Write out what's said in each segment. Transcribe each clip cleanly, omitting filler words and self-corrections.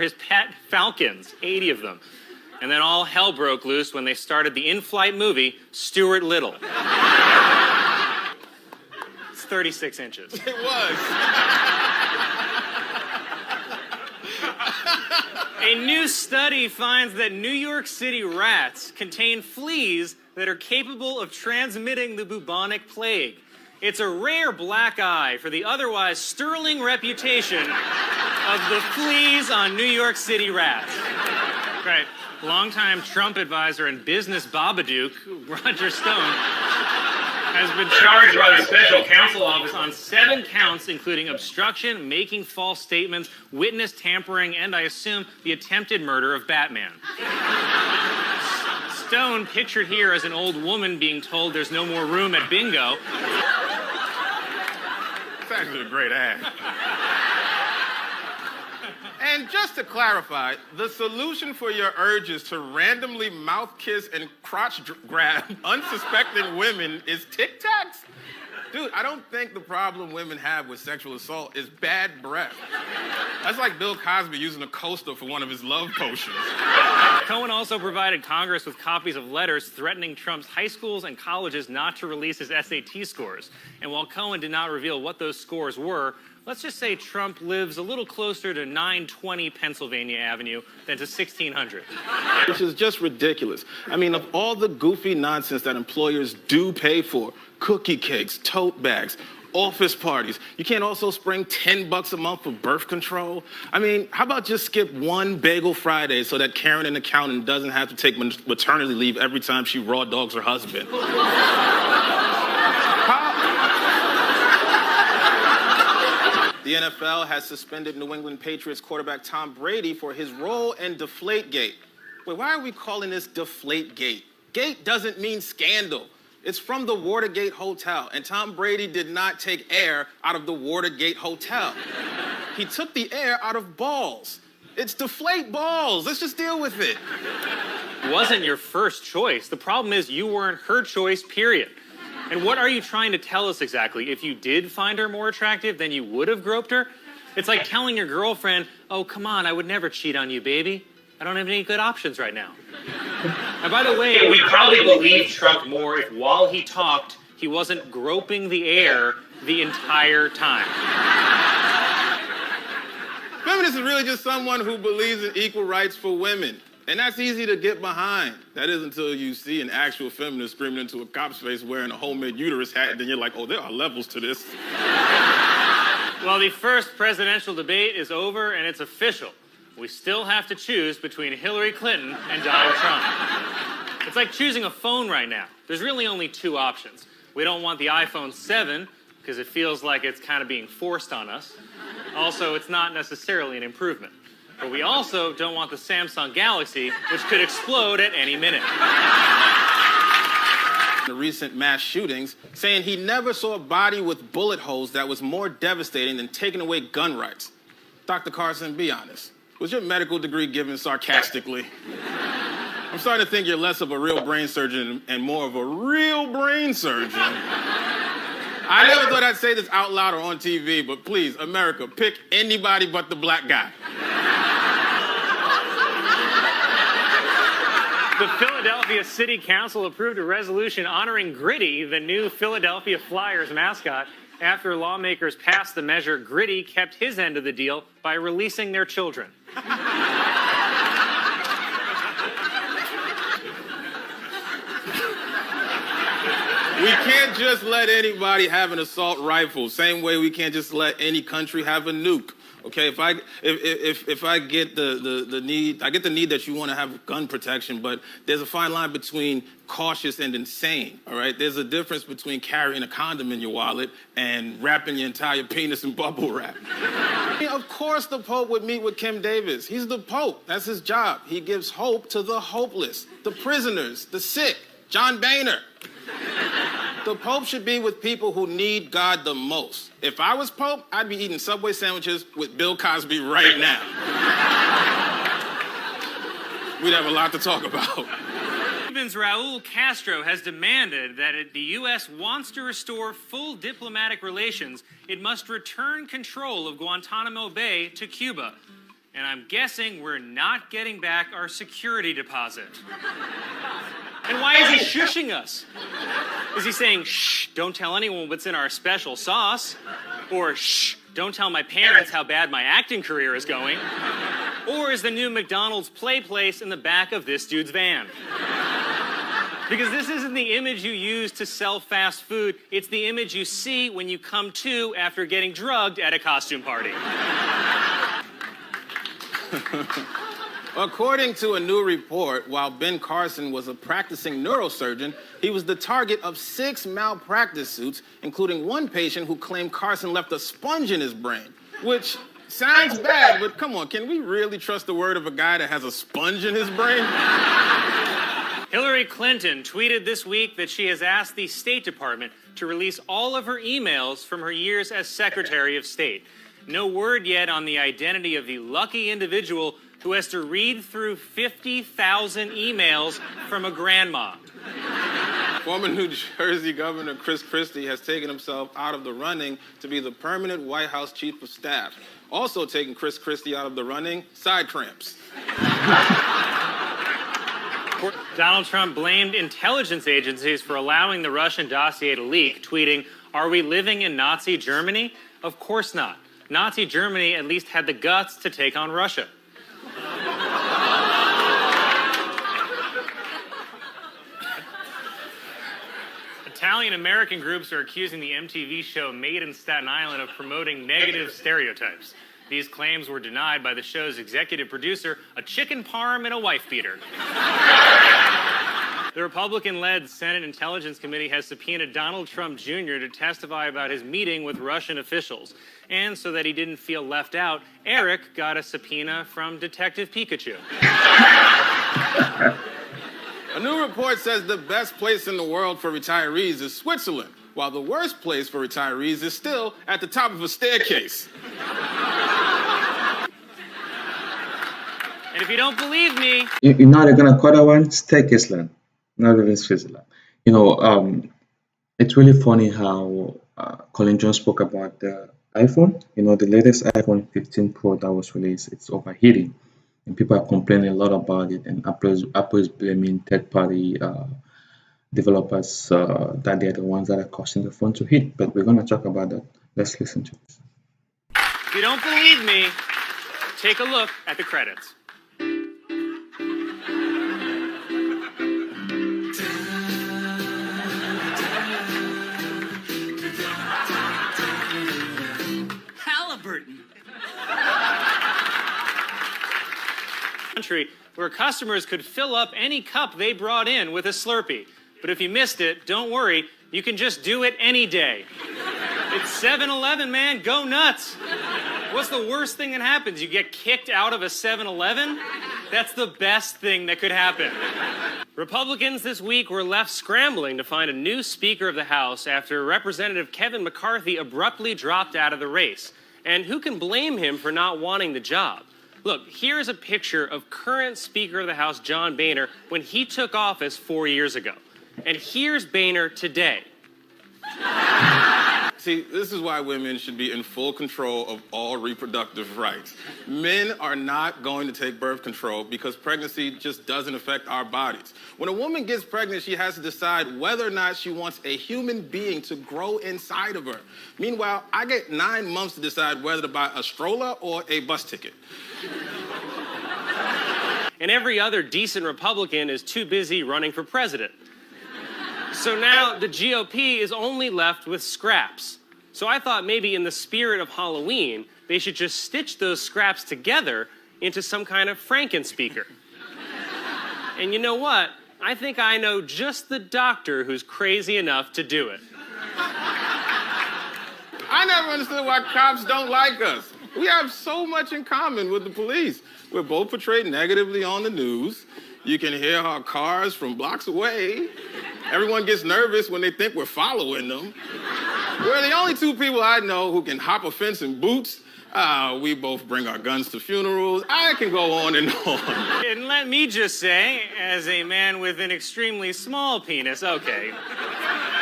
his pet falcons, 80 of them. And then all hell broke loose when they started the in-flight movie, Stuart Little. It's 36 inches. It was. A new study finds that New York City rats contain fleas that are capable of transmitting the bubonic plague. It's a rare black eye for the otherwise sterling reputation of the fleas on New York City rats. Right. Longtime Trump advisor and business Babadook, Roger Stone, has been charged by the special counsel office on 7 counts, including obstruction, making false statements, witness tampering, and I assume the attempted murder of Batman. Stone, pictured here as an old woman being told there's no more room at bingo. It's actually a great ad. And just to clarify, the solution for your urges to randomly mouth kiss and crotch grab unsuspecting women is Tic Tacs? Dude, I don't think the problem women have with sexual assault is bad breath. That's like Bill Cosby using a coaster for one of his love potions. Cohen also provided Congress with copies of letters threatening Trump's high schools and colleges not to release his SAT scores. And while Cohen did not reveal what those scores were, let's just say Trump lives a little closer to 920 Pennsylvania Avenue than to 1600. Which is just ridiculous. I mean, of all the goofy nonsense that employers do pay for, cookie cakes, tote bags, office parties, you can't also spring $10 a month for birth control? I mean, how about just skip one Bagel Friday so that Karen, an accountant, doesn't have to take maternity leave every time she raw dogs her husband? The NFL has suspended New England Patriots quarterback Tom Brady for his role in Deflategate. Wait, why are we calling this Deflategate? Gate doesn't mean scandal. It's from the Watergate Hotel, and Tom Brady did not take air out of the Watergate Hotel. He took the air out of balls. It's deflate balls. Let's just deal with it. It wasn't your first choice. The problem is you weren't her choice, period. And what are you trying to tell us exactly? If you did find her more attractive, then you would have groped her? It's like telling your girlfriend, oh, come on, I would never cheat on you, baby. I don't have any good options right now. And by the way, we probably believed Trump more if while he talked, he wasn't groping the air the entire time. Feminist is really just someone who believes in equal rights for women. And that's easy to get behind. That is until you see an actual feminist screaming into a cop's face wearing a homemade uterus hat, and then you're like, oh, there are levels to this. Well, the first presidential debate is over, and it's official. We still have to choose between Hillary Clinton and Donald Trump. It's like choosing a phone right now. There's really only 2 options. We don't want the iPhone 7, because it feels like it's kind of being forced on us. Also, it's not necessarily an improvement. But we also don't want the Samsung Galaxy, which could explode at any minute. The recent mass shootings, saying he never saw a body with bullet holes that was more devastating than taking away gun rights. Dr. Carson, be honest. Was your medical degree given sarcastically? I'm starting to think you're less of a real brain surgeon and more of a real brain surgeon. I never thought I'd say this out loud or on TV, but please, America, pick anybody but the black guy. The Philadelphia City Council approved a resolution honoring Gritty, the new Philadelphia Flyers mascot, after lawmakers passed the measure. Gritty kept his end of the deal by releasing their children. We can't just let anybody have an assault rifle. Same way we can't just let any country have a nuke. Okay, if I get the need, I get the need that you want to have gun protection, but there's a fine line between cautious and insane. All right, there's a difference between carrying a condom in your wallet and wrapping your entire penis in bubble wrap. I mean, of course, the Pope would meet with Kim Davis. He's the Pope. That's his job. He gives hope to the hopeless, the prisoners, the sick. John Boehner. The Pope should be with people who need God the most. If I was Pope, I'd be eating Subway sandwiches with Bill Cosby right now. We'd have a lot to talk about. Cuba's Raul Castro has demanded that if the U.S. wants to restore full diplomatic relations, it must return control of Guantanamo Bay to Cuba. And I'm guessing we're not getting back our security deposit. And why is he shushing us? Is he saying, shh, don't tell anyone what's in our special sauce? Or shh, don't tell my parents how bad my acting career is going? Or is the new McDonald's play place in the back of this dude's van? Because this isn't the image you use to sell fast food, it's the image you see when you come to after getting drugged at a costume party. According to a new report, while Ben Carson was a practicing neurosurgeon, he was the target of 6 malpractice suits, including one patient who claimed Carson left a sponge in his brain, which sounds bad, but come on, can we really trust the word of a guy that has a sponge in his brain? Hillary Clinton tweeted this week that she has asked the State Department to release all of her emails from her years as Secretary of State. No word yet on the identity of the lucky individual who has to read through 50,000 emails from a grandma. Former New Jersey Governor Chris Christie has taken himself out of the running to be the permanent White House Chief of Staff. Also taking Chris Christie out of the running, side cramps. Donald Trump blamed intelligence agencies for allowing the Russian dossier to leak, tweeting, "Are we living in Nazi Germany? Of course not. Nazi Germany at least had the guts to take on Russia." Italian-American groups are accusing the MTV show Made in Staten Island of promoting negative stereotypes. These claims were denied by the show's executive producer, a chicken parm and a wife beater. The Republican-led Senate Intelligence Committee has subpoenaed Donald Trump Jr. to testify about his meeting with Russian officials. And so that he didn't feel left out, Eric got a subpoena from Detective Pikachu. A new report says the best place in the world for retirees is Switzerland, while the worst place for retirees is still at the top of a staircase. And if you don't believe me... You know they're going to call that one Staircaseland, not even Switzerland. You know, it's really funny how Colin Jost spoke about the iPhone. You know, the latest iPhone 15 Pro that was released, it's overheating. And people are complaining a lot about it, and Apple is blaming third-party developers that they're the ones that are causing the phone to heat. But we're going to talk about that. Let's listen to this. If you don't believe me, take a look at the credits. Country where customers could fill up any cup they brought in with a Slurpee. But if you missed it, don't worry, you can just do it any day. It's 7-Eleven, man, go nuts. What's the worst thing that happens? You get kicked out of a 7-Eleven? That's the best thing that could happen. Republicans this week were left scrambling to find a new Speaker of the House after Representative Kevin McCarthy abruptly dropped out of the race. And who can blame him for not wanting the job? Look, here's a picture of current Speaker of the House John Boehner when he took office 4 years ago. And here's Boehner today. See, this is why women should be in full control of all reproductive rights. Men are not going to take birth control because pregnancy just doesn't affect our bodies. When a woman gets pregnant, she has to decide whether or not she wants a human being to grow inside of her. Meanwhile, I get 9 months to decide whether to buy a stroller or a bus ticket. And every other decent Republican is too busy running for president. So now the GOP is only left with scraps. So I thought maybe in the spirit of Halloween, they should just stitch those scraps together into some kind of Frankenspeaker. And you know what? I think I know just the doctor who's crazy enough to do it. I never understood why cops don't like us. We have so much in common with the police. We're both portrayed negatively on the news. You can hear our cars from blocks away. Everyone gets nervous when they think we're following them. We're the only 2 people I know who can hop a fence in boots. We both bring our guns to funerals. I can go on and on. And let me just say, as a man with an extremely small penis, okay.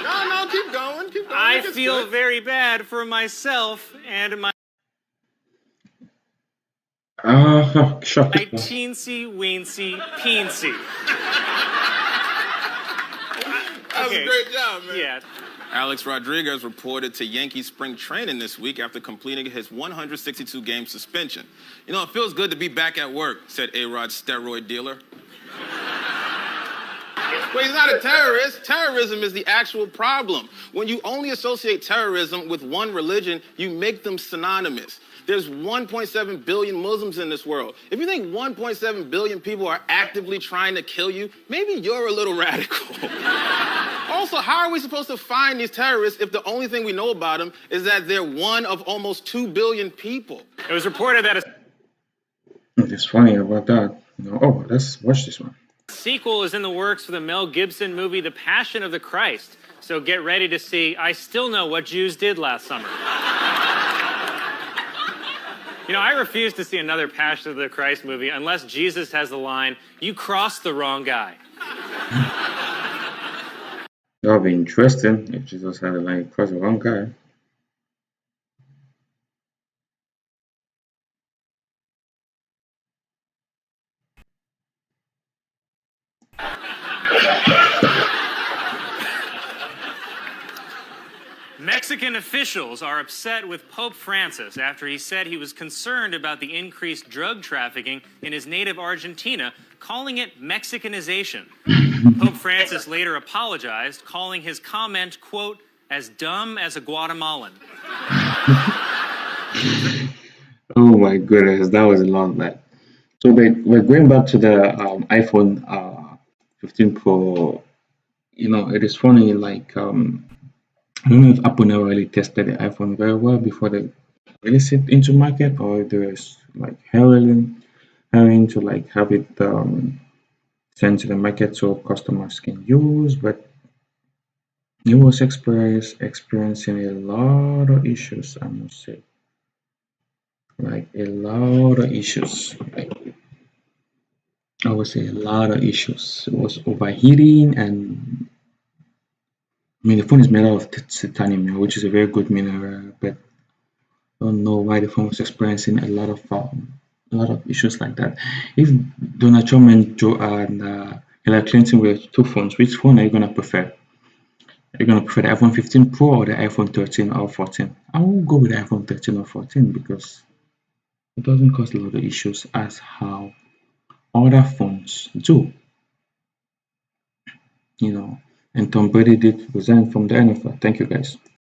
No, keep going, keep going. I feel very bad for myself and my... Shut I up. teensy weensy peensy. That was Okay. a great job, man. Yeah. Alex Rodriguez reported to Yankee spring training this week after completing his 162-game suspension. You know, it feels good to be back at work, said A-Rod's steroid dealer. Well, he's not a terrorist. Terrorism is the actual problem. When you only associate terrorism with one religion, you make them synonymous. There's 1.7 billion Muslims in this world. If you think 1.7 billion people are actively trying to kill you, maybe you're a little radical. Also, how are we supposed to find these terrorists if the only thing we know about them is that they're one of almost 2 billion people? It was reported that a It's funny about that. Oh, let's watch this one. sequel is in the works for the Mel Gibson movie The Passion of the Christ. So get ready to see I Still Know What Jews Did Last Summer. You know, I refuse to see another Passion of the Christ movie unless Jesus has the line, "You crossed the wrong guy." That'll be interesting if Jesus had like cross the wrong guy. Mexican officials are upset with Pope Francis after he said he was concerned about the increased drug trafficking in his native Argentina, calling it Mexicanization. Pope Francis later apologized, calling his comment, quote, as dumb as a Guatemalan. Oh my goodness, that was a long night. So we're going back to the iPhone 15 Pro. It is funny. Like I don't know if Apple never really tested the iPhone very well before they release it into market, or if there's like hurrying to like have it sent to the market so customers can use. But it was experiencing a lot of issues, I must say. Like a lot of issues. Like I would say a lot of issues. It was overheating, and I mean the phone is made out of titanium, which is a very good mineral, but I don't know why the phone was experiencing a lot of issues like that. If Donald Trump and Hillary Clinton were two phones, which phone are you gonna prefer? Are you gonna prefer the iPhone 15 Pro or the iPhone 13 or 14? I will go with the iPhone 13 or 14 because it doesn't cause a lot of issues as how other phones do. And Tom Brady did resign from the NFL. Thank you guys.